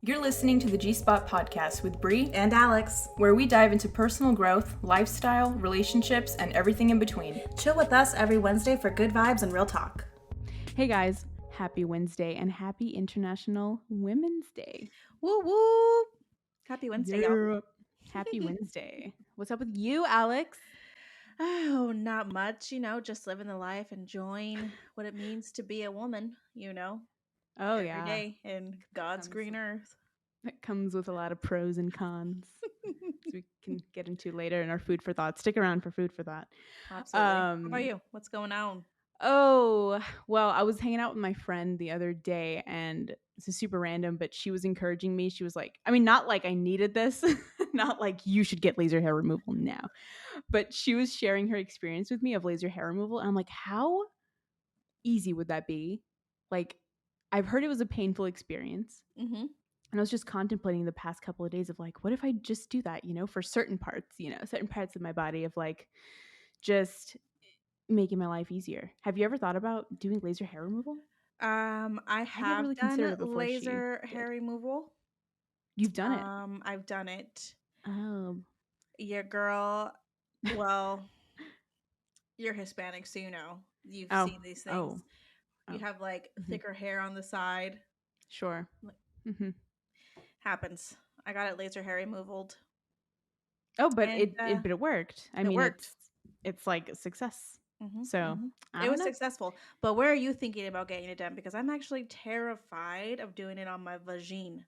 You're listening to the G-Spot podcast with Bree and Alex, where we dive into personal growth, lifestyle, relationships, and everything in between. Chill with us every Wednesday for good vibes and real talk. Hey guys, happy Wednesday and happy International Women's Day. Woo woo! Happy Wednesday, y'all. Happy Wednesday. What's up with you, Alex? Oh, not much, just living the life, enjoying what it means to be a woman, Oh, every yeah. day in God's green earth. It comes with a lot of pros and cons. We can get into later in our food for thought. Stick around for food for thought. Absolutely. How about you? What's going on? Oh, well, I was hanging out with my friend the other day and this is super random, but she was encouraging me. She was like, I mean, not like I needed this, not like you should get laser hair removal now, but she was sharing her experience with me of laser hair removal. And I'm like, how easy would that be? Like, I've heard it was a painful experience. Mm-hmm. And I was just contemplating the past couple of days of like, what if I just do that, for certain parts, certain parts of my body of like just making my life easier. Have you ever thought about doing laser hair removal? I I never have really done considered it before laser hair removal. You've done it? I've done it. Oh. Yeah, girl. Well, you're Hispanic, so you've seen these things. You have like thicker hair on the side. Sure. Mm-hmm. Happens. I got it laser hair removed. Oh, but it worked. I mean, worked. it's like a success. Mm-hmm, so it was successful. But where are you thinking about getting it done? Because I'm actually terrified of doing it on my vagine.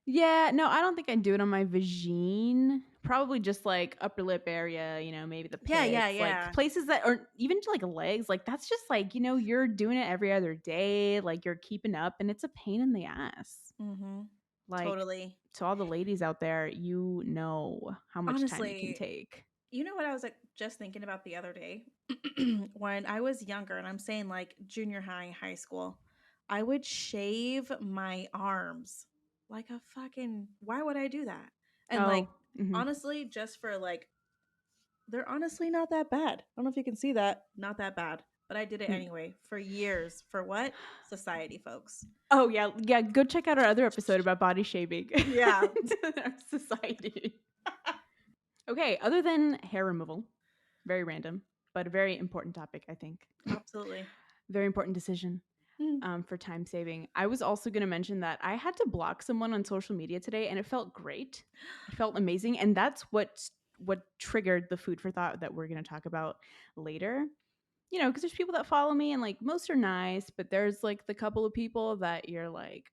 Yeah, no, I don't think I'd do it on my vagine. Probably just like upper lip area, maybe the pits, like places that are even like legs. Like that's just like, you're doing it every other day. Like you're keeping up and it's a pain in the ass. Mm-hmm. Like, totally. To all the ladies out there, how much time it can take. You know what I was like just thinking about the other day? When I was younger, and I'm saying like junior high, high school, I would shave my arms like a fucking, why would I do that? And honestly, just for like, they're honestly not that bad. I don't know if you can see that. Not that bad. But I did it anyway for years. For what? Society, folks. Oh, yeah. Yeah. Go check out our other episode about body shaving. Yeah. Our society. Okay. Other than hair removal, very random, but a very important topic, I think. Absolutely. Very important decision. For time saving. I was also going to mention that I had to block someone on social media today and it felt great. It felt amazing. And that's what triggered the food for thought that we're going to talk about later. Because there's people that follow me and like most are nice, but there's like the couple of people that you're like,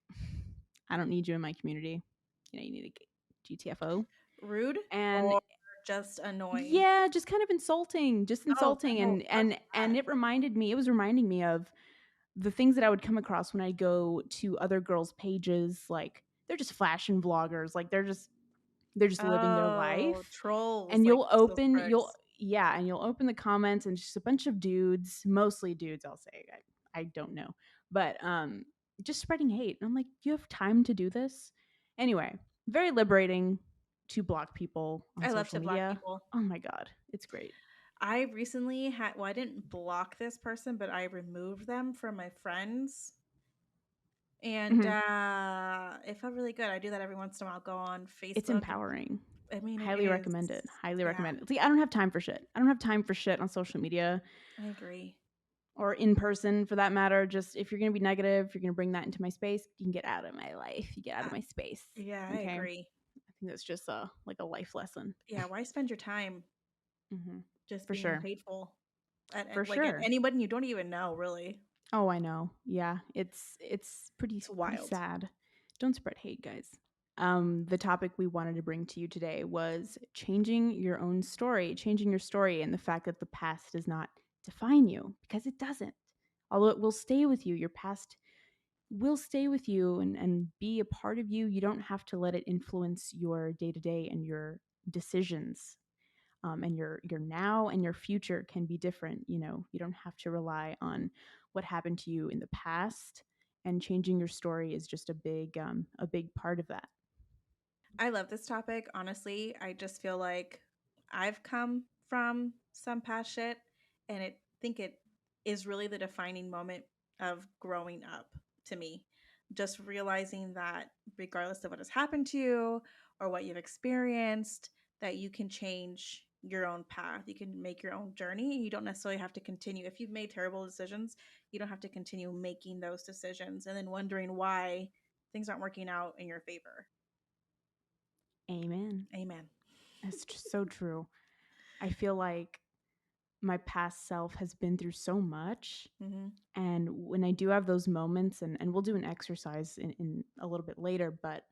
I don't need you in my community. You need a GTFO. Rude and or just annoying. Yeah, just kind of insulting. And it was reminding me of the things that I would come across when I go to other girls' pages. Like they're just fashion vloggers. Like they're just living their life. Trolls. And you'll open the comments and just a bunch of dudes, mostly dudes, I'll say. I don't know. But just spreading hate. And I'm like, you have time to do this? Anyway, very liberating to block people on social media. I love to block people. Oh my God. It's great. I recently I didn't block this person, but I removed them from my friends. And it felt really good. I do that every once in a while. Go on Facebook. It's empowering. I mean, highly recommend it. Highly recommend it. See, I don't have time for shit. I don't have time for shit on social media. I agree. Or in person, for that matter. Just if you're going to be negative, if you're going to bring that into my space, you can get out of my life. You get out of my space. Yeah, okay? I agree. I think that's just like a life lesson. Yeah, why spend your time just for being sure hateful? For sure. Anybody you don't even know, really. Oh, I know. Yeah, it's pretty wild. Pretty sad. Don't spread hate, guys. The topic we wanted to bring to you today was changing your story, and the fact that the past does not define you, because it doesn't. Although it will stay with you, your past will stay with you and be a part of you. You don't have to let it influence your day-to-day and your decisions. And your now and your future can be different. You don't have to rely on what happened to you in the past, and changing your story is just a big part of that. I love this topic. Honestly, I just feel like I've come from some past shit, and I think it is really the defining moment of growing up to me. just realizing that regardless of what has happened to you or what you've experienced, that you can change your own path. You can make your own journey. You don't necessarily have to continue. If you've made terrible decisions, you don't have to continue making those decisions and then wondering why things aren't working out in your favor. Amen. Amen. That's so true. I feel like my past self has been through so much. Mm-hmm. And when I do have those moments, and we'll do an exercise in a little bit later, but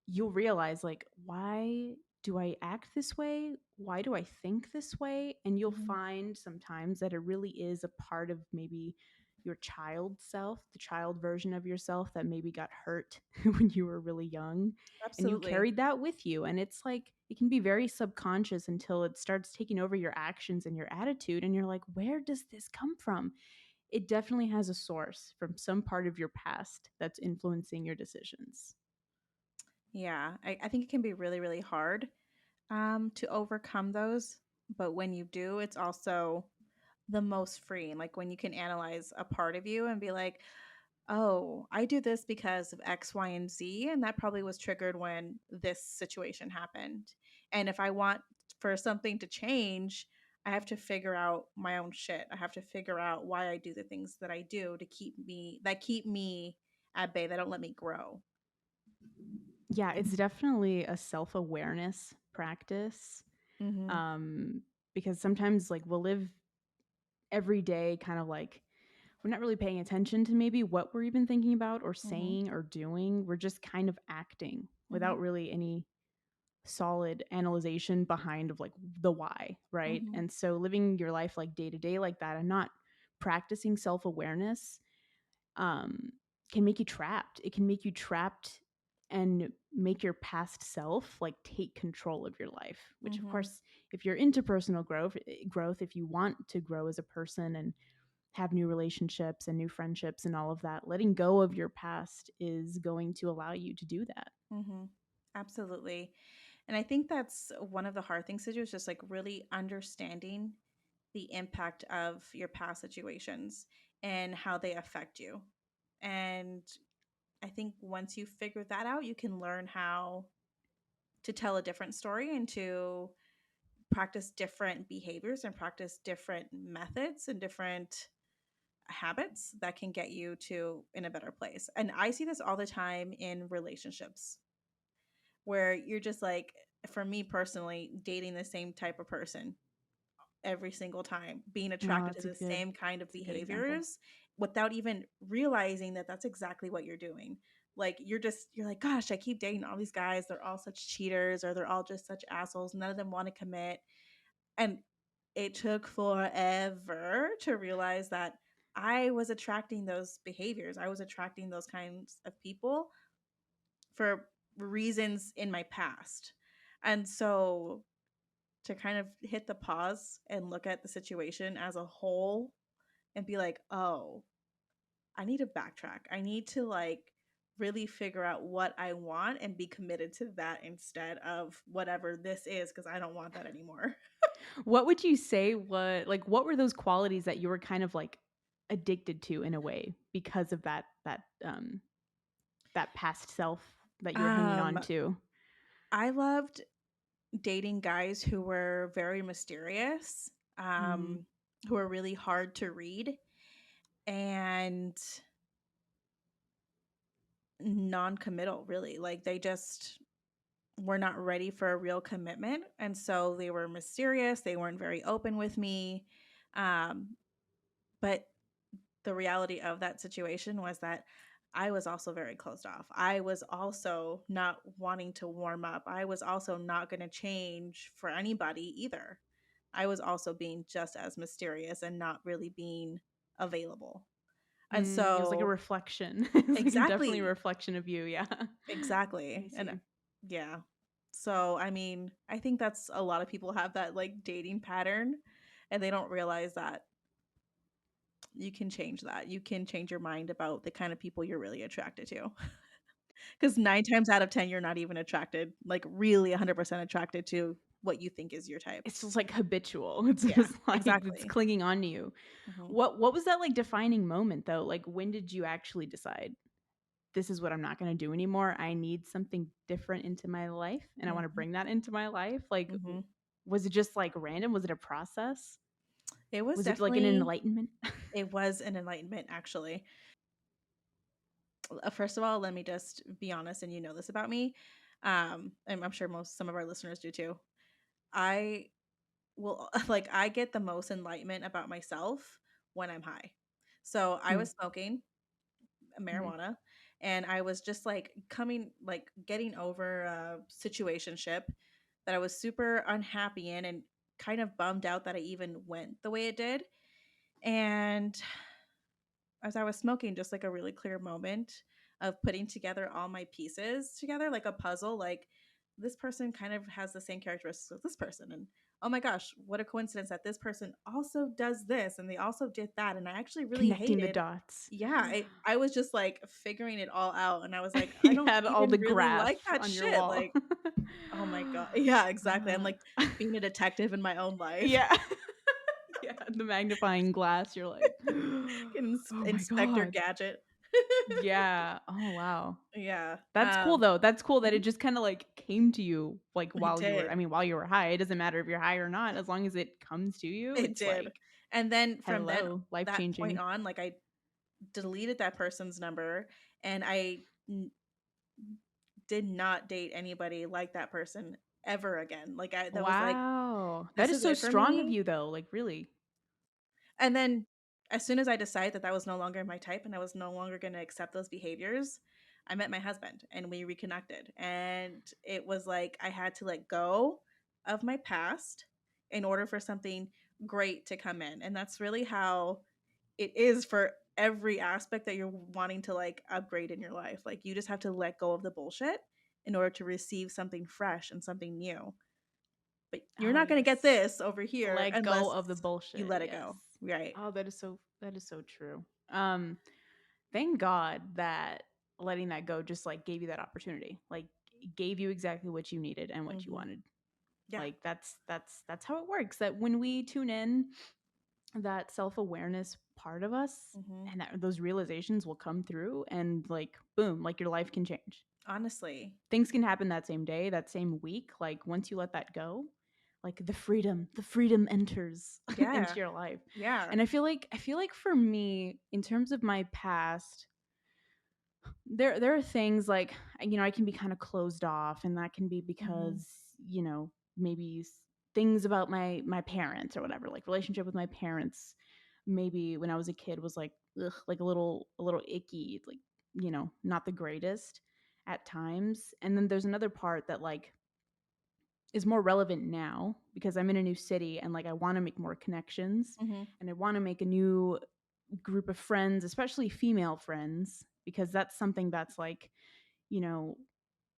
you'll realize, like, why do I act this way? Why do I think this way? And you'll Mm-hmm. find sometimes that it really is a part of maybe your child self, the child version of yourself that maybe got hurt when you were really young. And you Absolutely. carried that with you. And it's like, it can be very subconscious until it starts taking over your actions and your attitude. And you're like, where does this come from? It definitely has a source from some part of your past that's influencing your decisions. Yeah. I think it can be really, really hard to overcome those. But when you do, it's also the most freeing. Like when you can analyze a part of you and be like, oh, I do this because of X, Y, and Z. And that probably was triggered when this situation happened. And if I want for something to change, I have to figure out my own shit. I have to figure out why I do the things that I do to keep me at bay, that don't let me grow. Yeah, it's definitely a self-awareness practice. Mm-hmm. Um, because sometimes like we'll live every day kind of like we're not really paying attention to maybe what we're even thinking about or Mm-hmm. saying or doing. We're just kind of acting Mm-hmm. without really any solid analyzation behind of like the why, right? Mm-hmm. And so living your life like day to day like that and not practicing self-awareness um, can make you trapped. It can make you trapped and make your past self like take control of your life. Which, of Mm-hmm. course, if you're into personal growth, if you want to grow as a person and have new relationships and new friendships and all of that, letting go of your past is going to allow you to do that. Mm-hmm. Absolutely. And I think that's one of the hard things to do is just like really understanding the impact of your past situations and how they affect you. And I think once you figure that out, you can learn how to tell a different story and to practice different behaviors and practice different methods and different habits that can get you to in a better place. And I see this all the time in relationships where you're just like, for me personally, dating the same type of person every single time, being Oh, attracted to the same kind of that's a good example. behaviors without even realizing that that's exactly what you're doing. Like you're like, gosh, I keep dating all these guys. They're all such cheaters or they're all just such assholes. None of them want to commit. And it took forever to realize that I was attracting those behaviors. I was attracting those kinds of people for reasons in my past. And so to kind of hit the pause and look at the situation as a whole and be like, oh, I need to backtrack. I need to like really figure out what I want and be committed to that instead of whatever this is because I don't want that anymore. What would you say what were those qualities that you were kind of like addicted to in a way because of that past self that you were hanging on Um, to? I loved dating guys who were very mysterious, Mm. um, who were really hard to read and non-committal, really. Like they just were not ready for a real commitment. And so they were mysterious. They weren't very open with me. Um, but the reality of that situation was that I was also very closed off. I was also not wanting to warm up. I was also not going to change for anybody either. I was also being just as mysterious and not really being available. And It was like a so, reflection. It's like definitely a exactly, reflection of you, yeah. exactly. I And see. yeah. So, I mean, I think that's a lot of people have that like dating pattern and they don't realize that you can change that. You can change your mind about the kind of people you're really attracted to. Because 9 times out of 10, you're not even attracted, like really 100% attracted to what you think is your type. It's just like habitual. It's Yeah, just like it's exactly. clinging on to you. Hmm. What was that like defining moment though? Like when did you actually decide? this is what I'm not going to do anymore. I need something different into my life, and I want to Mhm. bring that into my life. Like, Mhm. was it just like random? Was it a process? It was Was it like an definitely enlightenment? it was an enlightenment actually. First of all, let me just be honest, and you know this about me. And I'm sure some of our listeners do too. I will like I get the most enlightenment about myself when I'm high. So I Mm, was smoking mhm. marijuana, and I was just like getting over a situationship that I was super unhappy in and kind of bummed out that I even went the way it did. And as I was smoking, just like a really clear moment of putting together all my pieces together like a puzzle. Like, this person kind of has the same characteristics as this person. And oh my gosh, what a coincidence that this person also does this and they also did that. And I actually really Connecting the hated, dots. yeah, I was just like figuring it all out. And I was like, I You don't had all even the really graph like that on your shit. wall. Like, oh my God. Yeah, exactly. I'm Uh, like being a detective in my own life. yeah. Yeah, the magnifying glass. You're like, oh my Inspector god. Gadget. Yeah. Oh wow. Yeah. That's cool though. That's cool that Mhm. it just kind of like came to you like It while you were, did. I mean, while you were high. It doesn't matter if you're high or not, as long as it comes to you. It It's did. like, And then from then hello, life that point changing. on, like I deleted that person's number, and did not date anybody like that person ever again. Like I that was like, Wow. That this is is so it for strong of me. you though. Like really. And then as soon as I decided that that was no longer my type and I was no longer going to accept those behaviors, I met my husband and we reconnected. And it was like I had to let go of my past in order for something great to come in. And that's really how it is for every aspect that you're wanting to like upgrade in your life. Like you just have to let go of the bullshit in order to receive something fresh and something new. But you're Oh not going to get yes. this over here Let go unless of the you bullshit. let it Yes. go. Right. Oh, that is so true. Um, thank God that letting that go just like gave you that opportunity. Like gave you exactly what you needed and what you Hmm. wanted. Yeah. Like that's how it works. That when we tune in, that self-awareness part of us Hmm. and that those realizations will come through and like boom, like your life can change. Honestly. Things can happen that same day, that same week. Like once you let that go, like the freedom enters into Yeah. your life. Yeah. And I feel like for me, in terms of my past, there are things like, I can be kind of closed off, and that can be Hmm. because, maybe things about my parents or whatever, like relationship with my parents, maybe when I was a kid was like ugh, like a little icky, like, not the greatest at times. And then there's another part that like is more relevant now because I'm in a new city and like I want to make more connections Hmm. and I want to make a new group of friends, especially female friends, because that's something that's like, you know,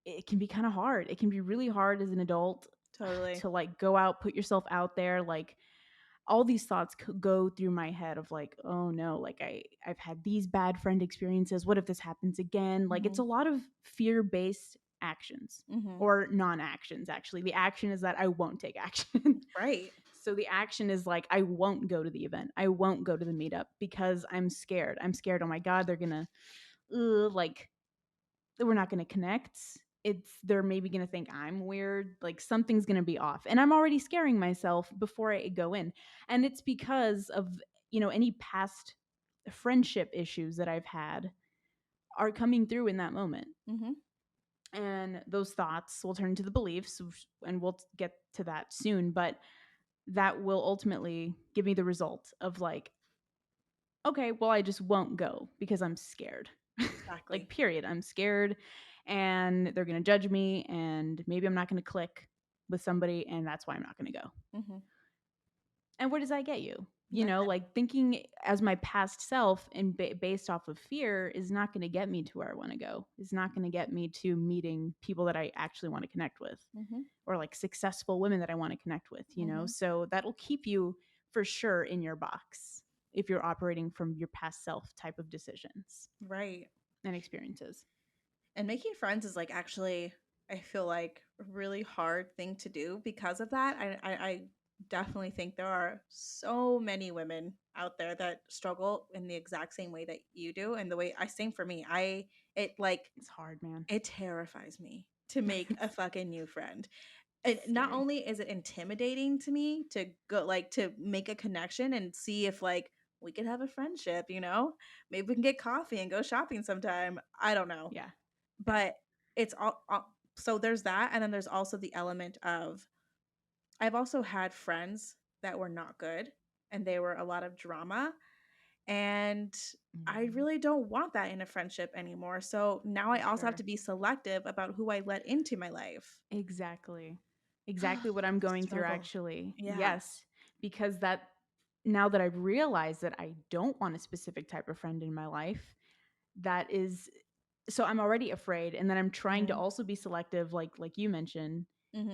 it can be kind of hard. It can be really hard as an adult Totally. to like go out, put yourself out there. Like all these thoughts could go through my head of like, oh no, like I've had these bad friend experiences. What if this happens again? Like Hmm. it's a lot of fear-based actions Hmm. or non-actions actually. The action is that I won't take action. Right. So the action is like I won't go to the event. I won't go to the meetup because I'm scared. I'm scared, oh my god, they're going to like we're not going to connect. They're maybe going to think I'm weird, like something's going to be off. And I'm already scaring myself before I go in. And it's because of, any past friendship issues that I've had are coming through in that moment. Hmm. And those thoughts will turn into the beliefs, and we'll get to that soon, but that will ultimately give me the result of like, okay, well, I just won't go because I'm scared. Like, Exactly. period. I'm scared and they're going to judge me and maybe I'm not going to click with somebody and that's why I'm not going to go. Hmm. And where does that get you? Nothing. Like thinking as my past self and based off of fear is not going to get me to where I want to go. Is not going to get me to meeting people that I actually want to connect with Hmm. or like successful women that I want to connect with. Hmm. So that'll keep you for sure in your box if you're operating from your past self type of decisions Right. and experiences. And making friends is like actually, I feel like a really hard thing to do because of that. definitely think there are so many women out there that struggle in the exact same way that you do, and the way I same for me. It like It's hard, man. it terrifies me to make a fucking new friend. And not Scary. only is it intimidating to me to go like to make a connection and see if like we could have a friendship, you know? Maybe we can get coffee and go shopping sometime. I don't know. Yeah. But it's all so there's that, and then there's also the element of I've also had friends that were not good and they were a lot of drama, and I Mm, really don't want that in a friendship anymore. So now I for also have sure. to be selective about who I let into my life. Exactly. Exactly what I'm going through, Struggle. actually. Yeah. Yes. Because that, now that I've realized that I don't want a specific type of friend in my life, that is, so I'm already afraid. And then I'm trying to Mhm. also be selective, like you mentioned.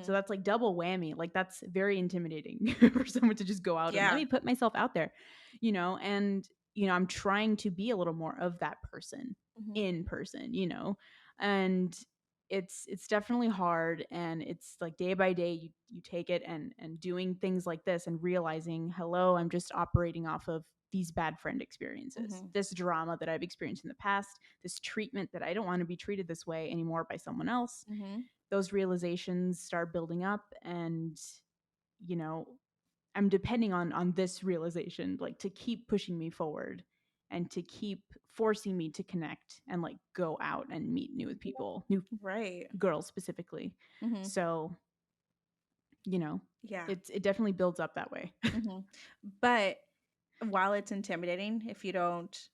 So Mhm. that's like double whammy. Like that's very intimidating for someone to just go out and let Yeah. me put myself out there, and, I'm trying to be a little more of that person Mhm. in person, and it's definitely hard, and it's like day by day you take it, and doing things like this and realizing, hello, I'm just operating off of these bad friend experiences, Mhm. this drama that I've experienced in the past, this treatment that I don't want to be treated this way anymore by someone else. Mhm. Those realizations start building up, and you know I'm depending on this realization, like, to keep pushing me forward and to keep forcing me to connect and like go out and meet new people, new Right. girls specifically. Mhm. So, you know, Yeah. it definitely builds up that way. Mhm. But while it's intimidating, if you don't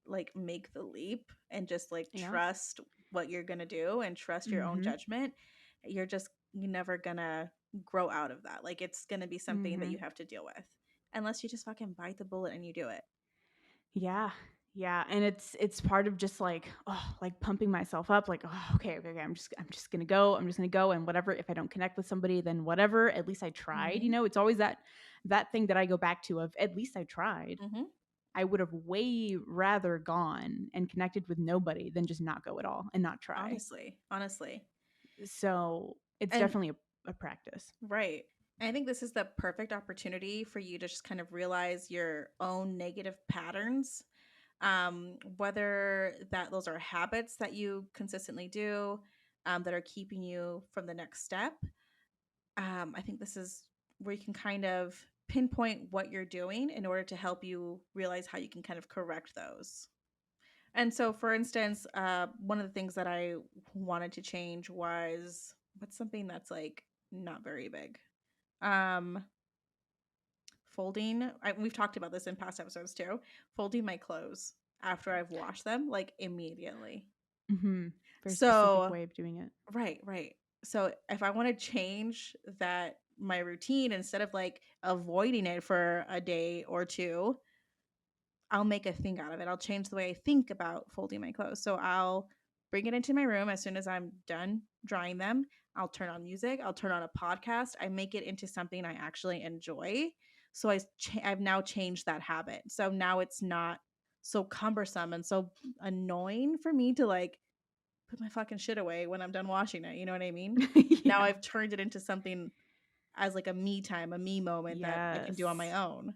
like make the leap and just like Yeah. trust what you're going to do and trust your own Mhm. judgment, you're never going to grow out of that. Like it's going to be something that you Mhm. have to deal with unless you just fucking bite the bullet and you do it. Yeah. Yeah, and it's part of just like, oh, like pumping myself up, like, oh, okay, okay, okay, I'm just gonna go, and whatever. If I don't connect with somebody, then whatever. At least I tried. Mhm. It's always that thing that I go back to of, at least I tried. Mhm. I would have way rather gone and connected with nobody than just not go at all and not try. Honestly, honestly. So it's And definitely a practice. right. And I think this is the perfect opportunity for you to just kind of realize your own negative patterns, whether that those are habits that you consistently do, that are keeping you from the next step. I think this is where you can kind of pinpoint what you're doing in order to help you realize how you can kind of correct those. And so, for instance, one of the things that I wanted to change was what's something that's like not very big. Um, we've talked about this in past episodes too. Folding my clothes after I've washed them, like immediately. Mhm. Very specific So, way of doing it. right, right. So, if I want to change that, my routine, instead of like avoiding it for a day or two, I'll make a thing out of it. I'll change the way I think about folding my clothes. So I'll bring it into my room as soon as I'm done drying them. I'll turn on music. I'll turn on a podcast. I make it into something I actually enjoy. So I've now changed that habit. So now it's not so cumbersome and so annoying for me to like put my fucking shit away when I'm done washing it. You know what I mean? Now Yeah. I've turned it into something as like a me time, a me moment that I can do on my Yes. own.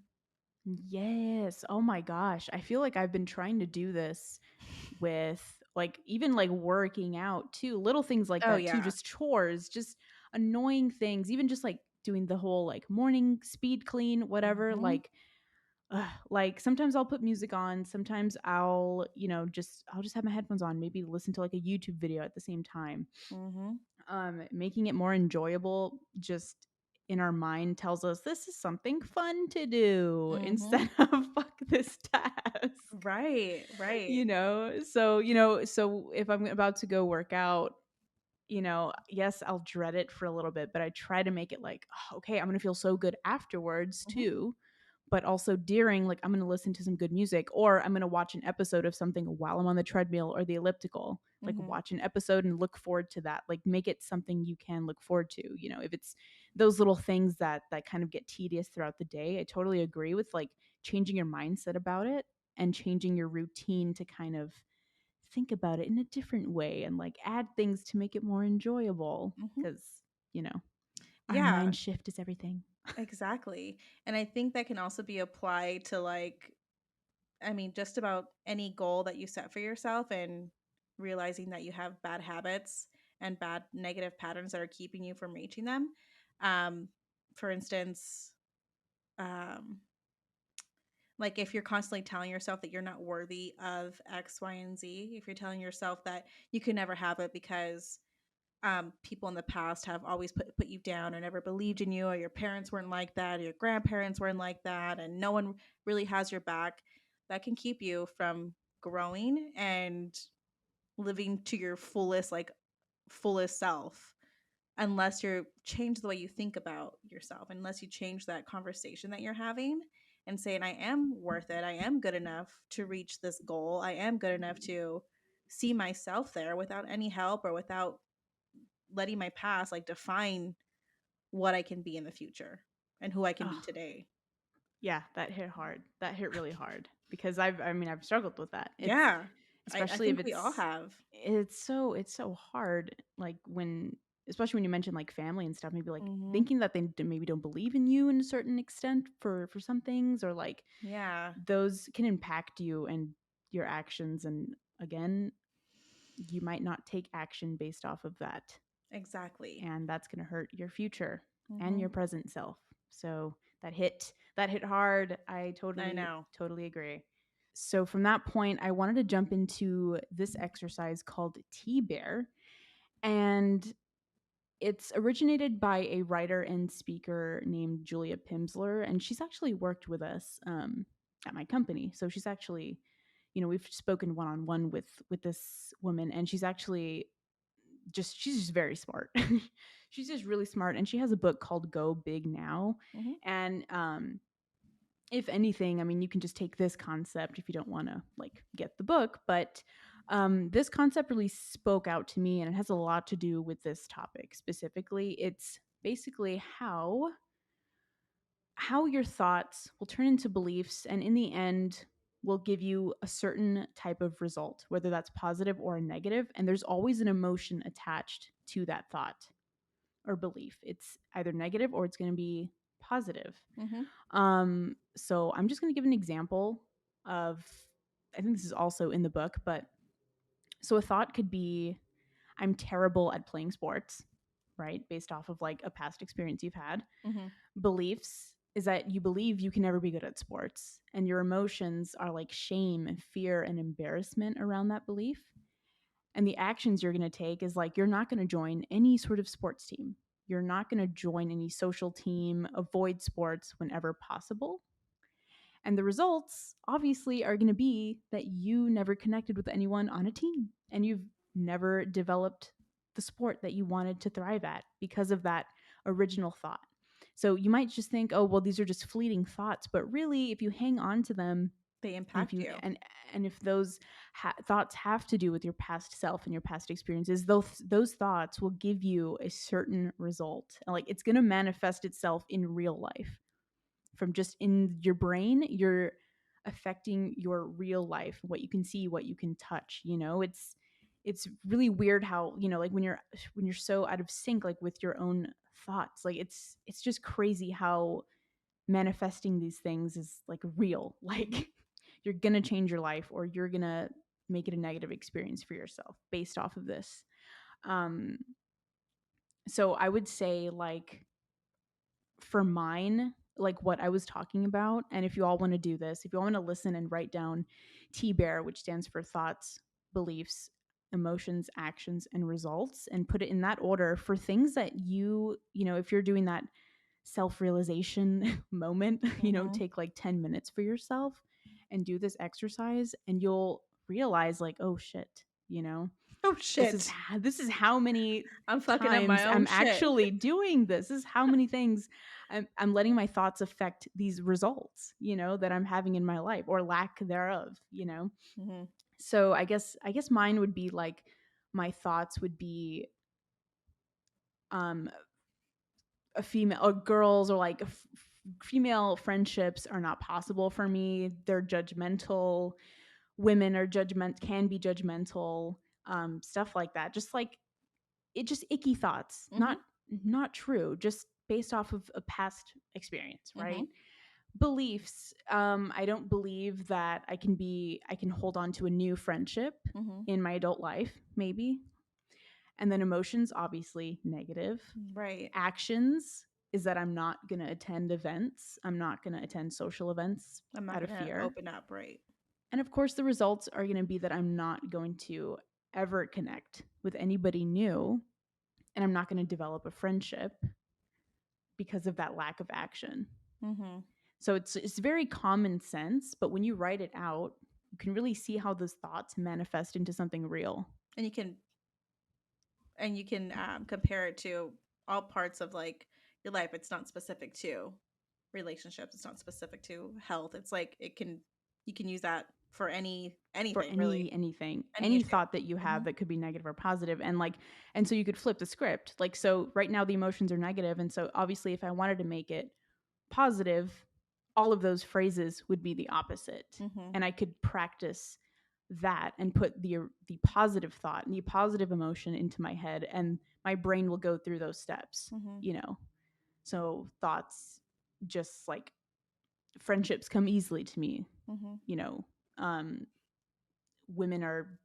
Yes. Oh my gosh. I feel like I've been trying to do this with, like, even like working out too, little things like Oh that too, yeah. just chores, just annoying things, even just like doing the whole like morning speed clean, whatever. Hmm. Like sometimes I'll put music on, sometimes I'll just have my headphones on, maybe listen to like a YouTube video at the same time. Hmm. Making it more enjoyable, just in our mind, tells us this is something fun to do Hmm. instead of fuck this task. Right, right. So if I'm about to go work out, yes, I'll dread it for a little bit, but I try to make it like, "Oh, okay, I'm gonna feel so good afterwards Mhm, too." But also during, like, I'm gonna listen to some good music, or I'm gonna watch an episode of something while I'm on the treadmill or the elliptical. Like, mhm, watch an episode and look forward to that. Like, make it something you can look forward to. If it's those little things that kind of get tedious throughout the day, I totally agree with like changing your mindset about it and changing your routine to kind of think about it in a different way and like add things to make it more enjoyable, mhm. because you know our Yeah, mind shift is everything. Exactly. And I think that can also be applied to like, I mean, just about any goal that you set for yourself and realizing that you have bad habits and bad negative patterns that are keeping you from reaching them. Um, for instance, um, like if you're constantly telling yourself that you're not worthy of X, Y, and Z, if you're telling yourself that you can never have it because people in the past have always put you down or never believed in you, or your parents weren't like that, or your grandparents weren't like that, and no one really has your back, that can keep you from growing and living to your fullest self unless you change the way you think about yourself, unless you change that conversation that you're having and saying, I am worth it. I am good enough to reach this goal. I am good enough to see myself there without any help or without letting my past like define what I can be in the future and who I can be Oh, today. yeah, that hit hard. That hit really hard because I mean, I've struggled with that. It's Yeah. I especially if think we all have. it's so hard like when especially when you mention like family and stuff, maybe like Hmm. thinking that they maybe don't believe in you in a certain extent for some things, or like Yeah, those can impact you and your actions, and again, you might not take action based off of that, exactly. and that's going to hurt your future and Hmm. your present self. So that hit hard. I I totally know. totally agree. So from that point, I wanted to jump into this exercise called T Bear, and it's originated by a writer and speaker named Julia Pimsleur, and she's actually worked with us at my company. So she's actually, we've spoken one on one with this woman, and she's just very smart. She's just really smart, and she has a book called Go Big Now. Hmm. And if anything, I mean, you can just take this concept if you don't want to like get the book, but this concept really spoke out to me, and it has a lot to do with this topic specifically. It's basically how your thoughts will turn into beliefs, and in the end will give you a certain type of result, whether that's positive or negative, and there's always an emotion attached to that thought or belief. It's either negative or it's going to be positive. Hmm. So I'm just going to give an example of, I think this is also in the book, but so a thought could be, I'm terrible at playing sports, right? Based off of like a past experience you've had. Hmm. Beliefs is that you believe you can never be good at sports, and your emotions are like shame and fear and embarrassment around that belief. And the actions you're going to take is like you're not going to join any sort of sports team. You're not going to join any social team, avoid sports whenever possible. And the results obviously are going to be that you never connected with anyone on a team, and you've never developed the sport that you wanted to thrive at because of that original thought. So you might just think, oh, well, these are just fleeting thoughts. But really, if you hang on to them, They and if impact you you. and if those thoughts have to do with your past self and your past experiences, those thoughts will give you a certain result. Like it's going to manifest itself in real life. From just in your brain, you're affecting your real life, what you can see, what you can touch. It's really weird how, like when you're so out of sync like with your own thoughts. Like it's just crazy how manifesting these things is like real. Like you're gonna change your life, or you're gonna make it a negative experience for yourself based off of this. um so I would say, like, for mine, like what I was talking about, and if you all want to do this, if you all want to listen and write down T Bear, which stands for thoughts, beliefs, emotions, actions, and results, and put it in that order for things that if you're doing that self realization moment, Hmm. take like 10 minutes for yourself and do this exercise, and you'll realize, like, oh shit, you know, Oh this is shit. this is how many I'm fucking up my times own I'm shit. actually doing this. This is how many things I'm letting my thoughts affect these results, that I'm having in my life, or lack thereof. Hmm. So I guess mine would be like, my thoughts would be, um a female or girls, or like female friendships are not possible for me. They're judgmental. Women are can be judgmental. Stuff like that. Just like it just icky thoughts. Hmm. Not true. Just based off of a past experience, right? Mhm. Beliefs. I don't believe that I can hold on to a new friendship Mhm. in my adult life, maybe. And then emotions, obviously negative. Right. Actions is that I'm not going to attend events. I'm not going to attend social events I'm not out of gonna fear. open up, right? And of course, the results are going to be that I'm not going to ever connect with anybody new, and I'm not going to develop a friendship because of that lack of action. Mhm. So it's very common sense, but when you write it out, you can really see how those thoughts manifest into something real. And you can compare it to all parts of like your life. It's not specific to relationships. It's not specific to health. It's like it can you can use that for For anything really, anything, any any issue. thought that you have Mhm. that could be negative or positive, and like, and so you could flip the script. Like, so right now the emotions are negative, and so obviously if I wanted to make it positive, all of those phrases would be the opposite. Mhm. And I could practice that and put the positive thought and the positive emotion into my head, and my brain will go through those steps, Mhm. you know. So thoughts, just like friendships come easily to me, Mhm. you know. Um Women are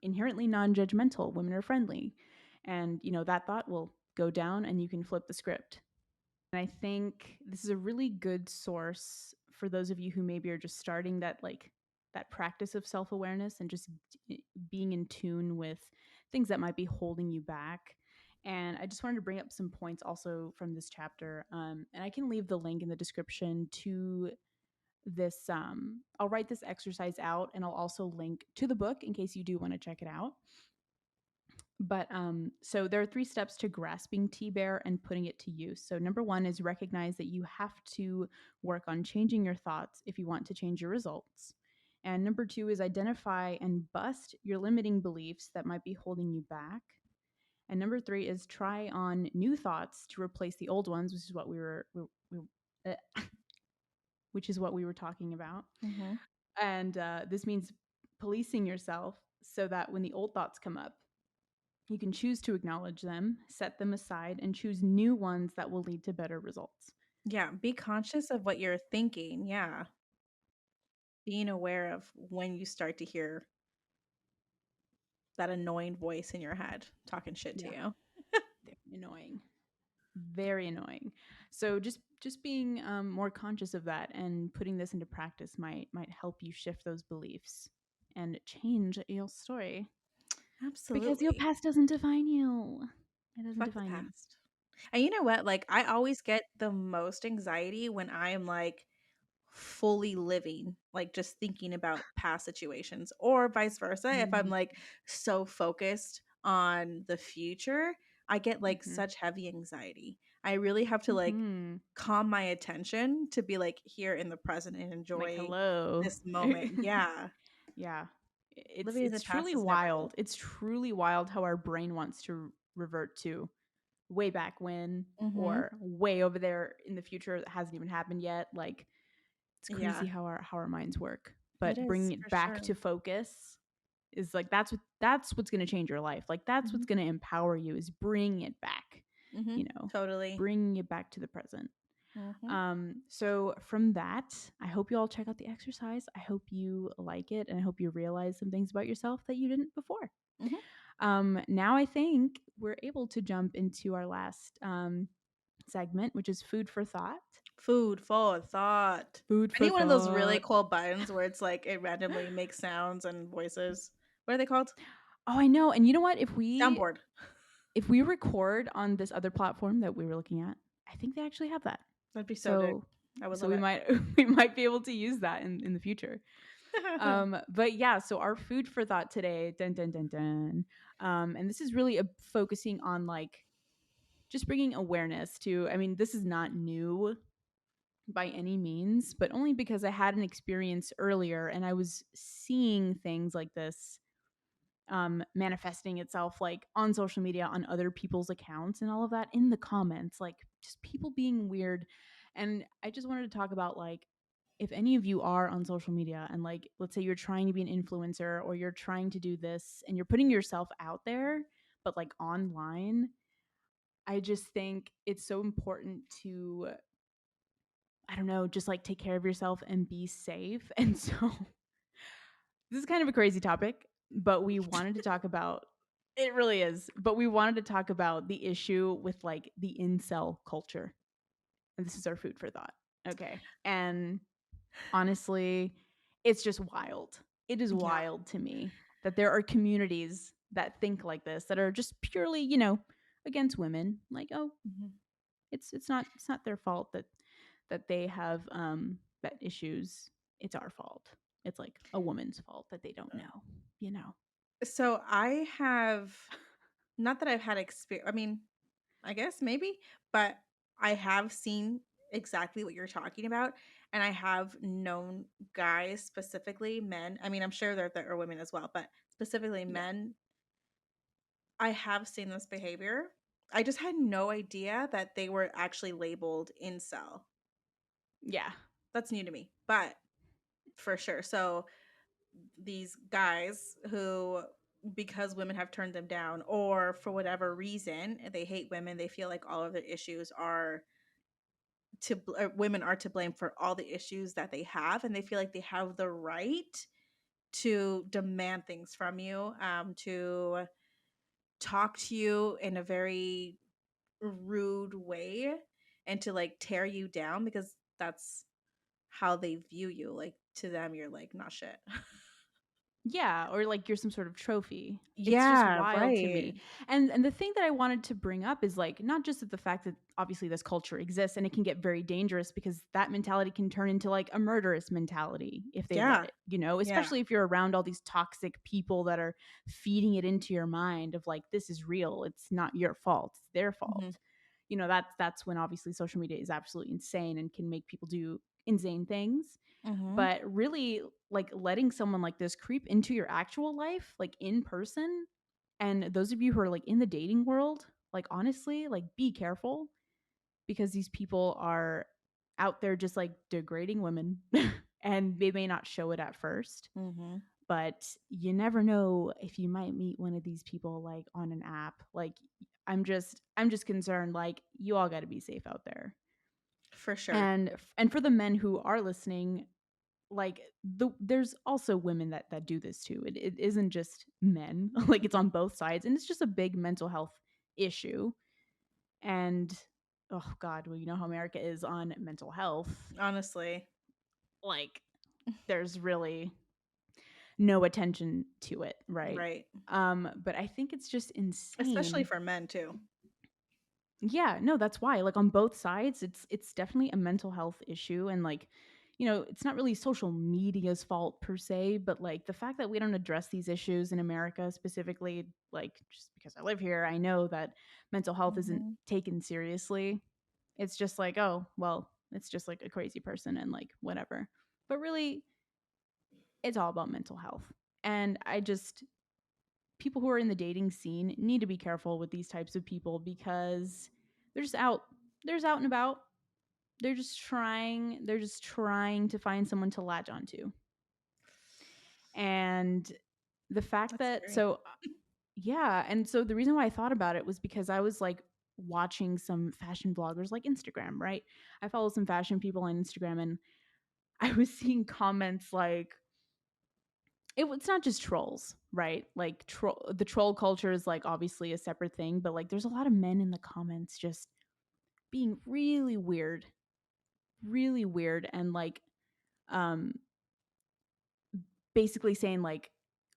inherently non-judgmental, women are friendly, and that thought will go down and you can flip the script. And I think this is a really good source for those of you who maybe are just starting that practice of self-awareness and just being in tune with things that might be holding you back. And I just wanted to bring up some points also from this chapter. And I can leave the link in the description to this. I'll write this exercise out, and I'll also link to the book in case you do want to check it out. But so there are 3 steps to grasping T-Bear and putting it to use. So number 1 is recognize that you have to work on changing your thoughts if you want to change your results. And number 2 is identify and bust your limiting beliefs that might be holding you back. And number 3 is try on new thoughts to replace the old ones, which is what which is what we were talking about. Mhm. And this means policing yourself so that when the old thoughts come up, you can choose to acknowledge them, set them aside, and choose new ones that will lead to better results. Yeah, be conscious of what you're thinking. Yeah. Being aware of when you start to hear that annoying voice in your head talking shit to Yeah, you. very annoying, very annoying. So just being more conscious of that and putting this into practice might help you shift those beliefs and change your story, because your Absolutely. past doesn't define you. It doesn't Fuck the define you. past. And you know what? Like, I always get the most anxiety when I am like fully living, like just thinking about past situations, or vice versa. If I'm Mm-hmm. like so focused on the future, I get like Mm-hmm. such heavy anxiety. I really have to like Mm-hmm. calm my attention to be like here in the present and Like, enjoy hello. this moment. Yeah. Yeah. It's Living in the it's past truly is never wild. cool. It's truly wild how our brain wants to revert to way back when, Mm-hmm. or way over there in the future that hasn't even happened yet. Like, it's crazy Yeah, how our minds work. it But is bringing it for back sure. to focus is like that's what's going to change your life. Like, that's Mm-hmm. what's going to empower you, is bringing it back, Mm-hmm. Totally. bringing it back to the present. Mm-hmm. So from that, I hope you all check out the exercise. I hope you like it, and I hope you realize some things about yourself that you didn't before. Mm-hmm. Now I think we're able to jump into our last segment, which is food for thought. Food for thought. Food I need for one of those really thought. cool buttons where it's like it randomly makes sounds and voices. What are they called? Oh, I know. And you know what? Soundboard. If we record on this other platform that we were looking at, I think they actually have that. That'd be so dope. So I would so love we it. might we might be able to use that in the future. But yeah, so our food for thought today, dun dun dun dun, and this is really focusing on like just bringing awareness to. I mean, this is not new by any means, but only because I had an experience earlier and I was seeing things like this manifesting itself, like on social media, on other people's accounts, and all of that in the comments, like just people being weird. And I just wanted to talk about, like, if any of you are on social media and, like, let's say you're trying to be an influencer or you're trying to do this and you're putting yourself out there, but like online, I just think it's so important to, I don't know, just like take care of yourself and be safe. And so this is kind of a crazy topic, but we wanted to talk about, it really is, but we wanted to talk about the issue with like the incel culture. And this is our food for thought. Okay. And honestly, it's just wild. It is Yeah. wild to me that there are communities that think like this, that are just purely, against women. Like, oh, Mhm. it's not their fault that they have that issues. It's our fault. It's like a woman's fault that they don't know, you know. So I have, not that I've had experience, I mean, I guess maybe, but I have seen exactly what you're talking about. And I have known guys, specifically men. I mean, I'm sure there are women as well, but specifically Yeah. men. I have seen this behavior. I just had no idea that they were actually labeled incel. Yeah. That's new to me, but for sure. So these guys who, because women have turned them down, or for whatever reason they hate women, they feel like all of their issues are women are to blame for all the issues that they have, and they feel like they have the right to demand things from you, to talk to you in a very rude way, and to like tear you down because that's how they view you. Like to them, you're like not shit. Yeah, or like you're some sort of trophy. It's just Yeah, wild to right. me. And the thing that I wanted to bring up is like not just the fact that obviously this culture exists and it can get very dangerous because that mentality can turn into like a murderous mentality if they let Yeah, it, yeah. especially if you're around all these toxic people that are feeding it into your mind of like this is real, it's not your fault, it's their fault. Hmm. That's when obviously social media is absolutely insane and can make people do insane things, Hmm. but really like letting someone like this creep into your actual life like in person, and those of you who are like in the dating world, like honestly, like be careful because these people are out there just like degrading women and they may not show it at first, Hmm. but you never know if you might meet one of these people like on an app. Like I'm just concerned, like you all got to be safe out there. For sure. And for the men who are listening, like there's also women that do this too. It isn't just men. Like it's Hmm. on both sides, and it's just a big mental health issue. And oh god, well, you know how America is on mental health. Honestly, Like there's really no attention to it, right? right. But I think it's just Especially insane. for men too. Yeah, no, that's why. Like on both sides, it's definitely a mental health issue, and like, it's not really social media's fault per se, but like the fact that we don't address these issues in America specifically, like just because I live here, I know that mental health isn't Hmm. taken seriously. It's just like, oh, well, it's just like a crazy person and like whatever. But really, it's all about mental health. And I just people who are in the dating scene need to be careful with these types of people because they're just out there's out and about. They're just trying to find someone to latch onto. And the fact That's that scary. so yeah, and so the reason why I thought about it was because I was like watching some fashion vloggers like Instagram, right? I follow some fashion people on Instagram, and I was seeing comments like it's not just trolls, right? Like the troll culture is like obviously a separate thing, but like there's a lot of men in the comments just being really weird, and like um basically saying like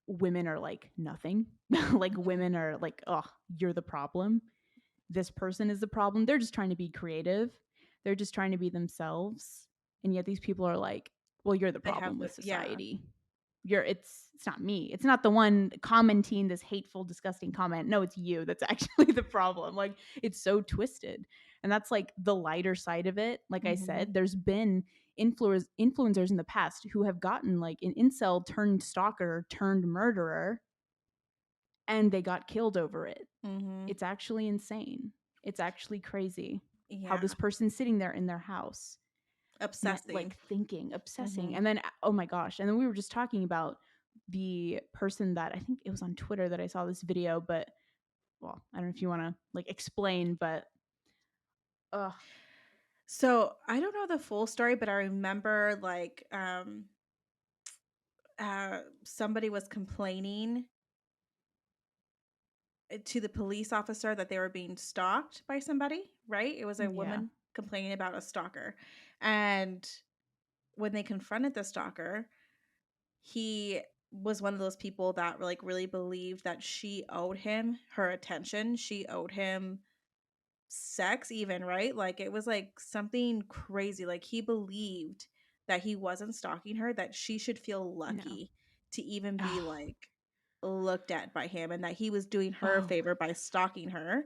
women are like nothing. Like Hmm. women are like, oh, you're the problem. This person is the problem. They're just trying to be creative. They're just trying to be themselves. And yet these people are like, well, you're the They have problem the, with yeah. society. It's not me. It's not the one commenting this hateful, disgusting comment. No, it's you that's actually the problem. Like it's so twisted. And that's like the lighter side of it. Like I Hmm. said, there's been influencers in the past who have gotten like an incel turned stalker turned murderer, and they got killed over it. Hmm. It's actually insane. It's actually crazy how Yeah. this person's sitting there in their house, Obsessing. like thinking, obsessing. Hmm. And then, oh my gosh. And then we were just talking about the person that I think it was on Twitter that I saw this video, but well, I don't know if you want to like explain, but ugh, So I don't know the full story, but I remember somebody was complaining to the police officer that they were being stalked by somebody, right? It was a yeah, woman complaining about a stalker. And when they confronted the stalker, he was one of those people that like really believed that she owed him her attention. She owed him sex even, right? Like it was like something crazy. Like he believed that he wasn't stalking her, that she should feel no, lucky to even be oh, like looked at by him, and that he was doing her a oh favor by stalking her.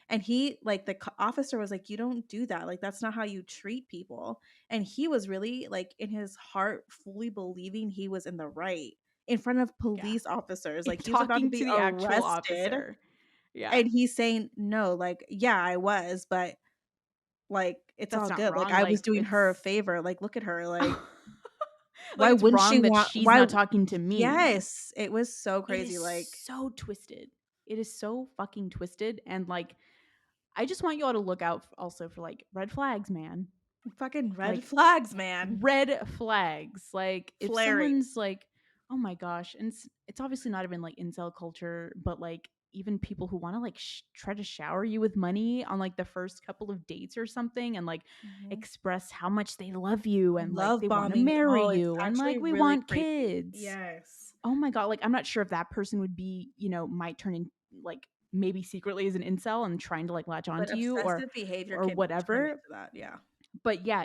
And he like the officer was like, you don't do that, like that's not how you treat people. And he was really like in his heart fully believing he was in the right in front of yeah, police officers, like he was about to talking be to the actual arrested. officer, yeah, And he's saying, "No, like, yeah, I was, but, like, it's that's all not good. Like, wrong. I was Like doing her a it's favor. Like, look at her. Like, like why it's wouldn't she wrong that want she's why?" not talking to me. Yes, it was so It is crazy. Like, so twisted. It is so fucking twisted, and like I just want you all to look out also for like red flags, man. fucking red Like flags, man. red flags. Like if Flaring. someone's like, oh my gosh, and it's obviously not even like incel culture, but like even people who want to like try to shower you with money on like the first couple of dates or something and like Mhm. express how much they love you and like Love they want to bombing. marry Oh, it's you and actually like we really want crazy. kids. Yes. Oh my god, like I'm not sure if that person would be, might turn in like maybe secretly as an incel and trying to like latch But onto you obsessive behavior or can turn whatever. into that. Yeah. But yeah,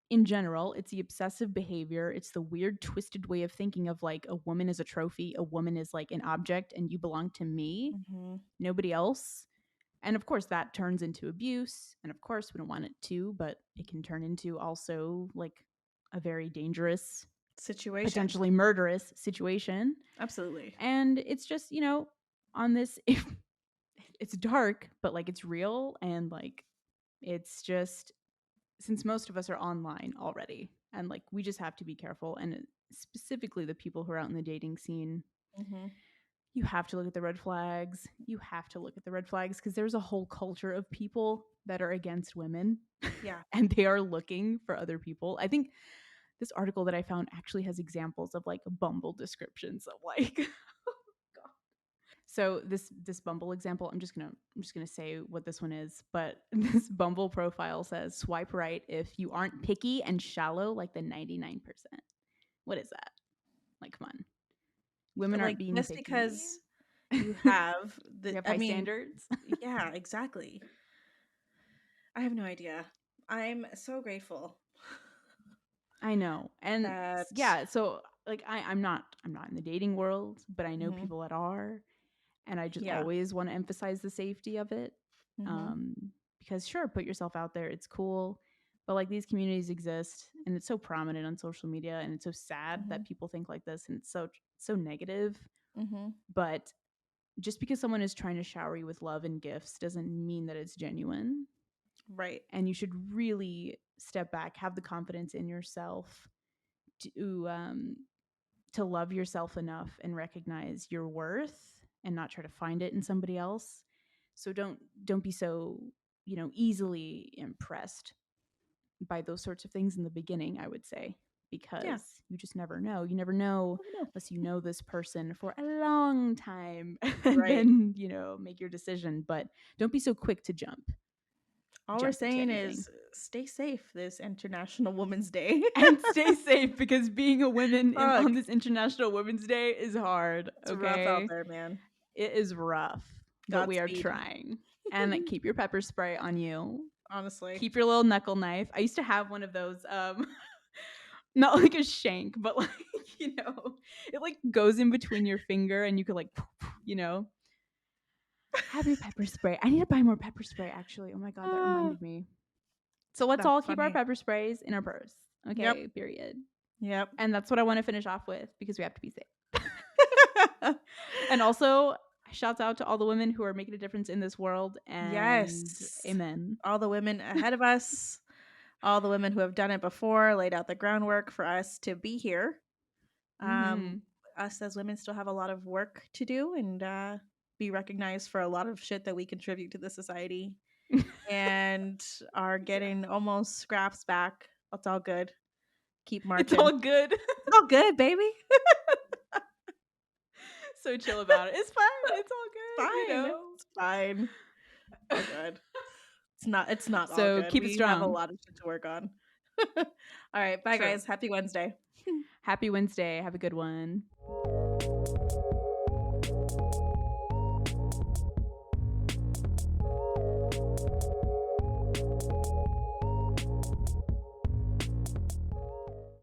in general, it's the obsessive behavior. It's the weird twisted way of thinking of like a woman is a trophy, a woman is like an object and you belong to me, Mhm. nobody else. And of course that turns into abuse, and of course we don't want it to, but it can turn into also like a very dangerous, Situation. potentially murderous situation. Absolutely. And it's just, on this it's dark, but like it's real, and like it's just, since most of us are online already, and like we just have to be careful, and specifically the people who are out in the dating scene, Mhm. you have to look at the red flags. You have to look at the red flags because there's a whole culture of people that are against women Yeah. and they are looking for other people. I think this article that I found actually has examples of like Bumble descriptions of like so this Bumble example, I'm just gonna say what this one is, but this Bumble profile says swipe right if you aren't picky and shallow like the 99%. What is that? Like, come on. Women aren't Like being just picky. because you We have the have I high mean, standards. yeah, exactly. I have no idea. I'm so grateful I know. And that yeah, so like I'm not in the dating world, but I know mhm, people that are, and I just yeah. always want to emphasize the safety of it. Mhm, Um because sure, put yourself out there, it's cool, but like these communities exist and it's so prominent on social media, and it's so sad mhm, that people think like this, and it's so negative. mhm. But just because someone is trying to shower you with love and gifts doesn't mean that it's genuine, Right. and you should really step back, have the confidence in yourself to to love yourself enough and recognize your worth and not try to find it in somebody else. So don't be so, easily impressed by those sorts of things in the beginning, I would say, Yeah. because you just never know. You never know Never know. unless you know this person for a long time and Right. then, make your decision, but don't be so quick to All we're jump into saying anything. is stay safe this International Women's Day. And stay safe because being a woman on Fuck. this International Women's Day is hard, It's rough out okay? there, man. It is rough, but we are Godspeed. trying. And keep your pepper spray on you. Honestly. Keep your little knuckle knife. I used to have one of those, not like a shank, but like, it like goes in between your finger and you could like, you know, have your pepper spray. I need to buy more pepper spray actually. Oh my God, that Ah, reminded me. So let's that's all keep our funny. pepper sprays in our purse. Yep. Okay, period. Yep. And that's what I want to finish off with because we have to be safe. And also, shouts out to all the women who are making a difference in this world, and Yes. amen. All the women ahead of us, all the women who have done it before, laid out the groundwork for us to be here. Um, Mm-hmm. us as women still have a lot of work to do, and be recognized for a lot of shit that we contribute to the society and are getting almost scraps back. It's all good. Keep It's marching. all good. It's all good, baby. So chill about it. It's fine. It's all good. Fine. You know. It's fine. All good. It's not all So good. keep it We have a strong. lot of shit to work on. All right, bye True. guys. Happy Wednesday. Happy Wednesday. Have a good one.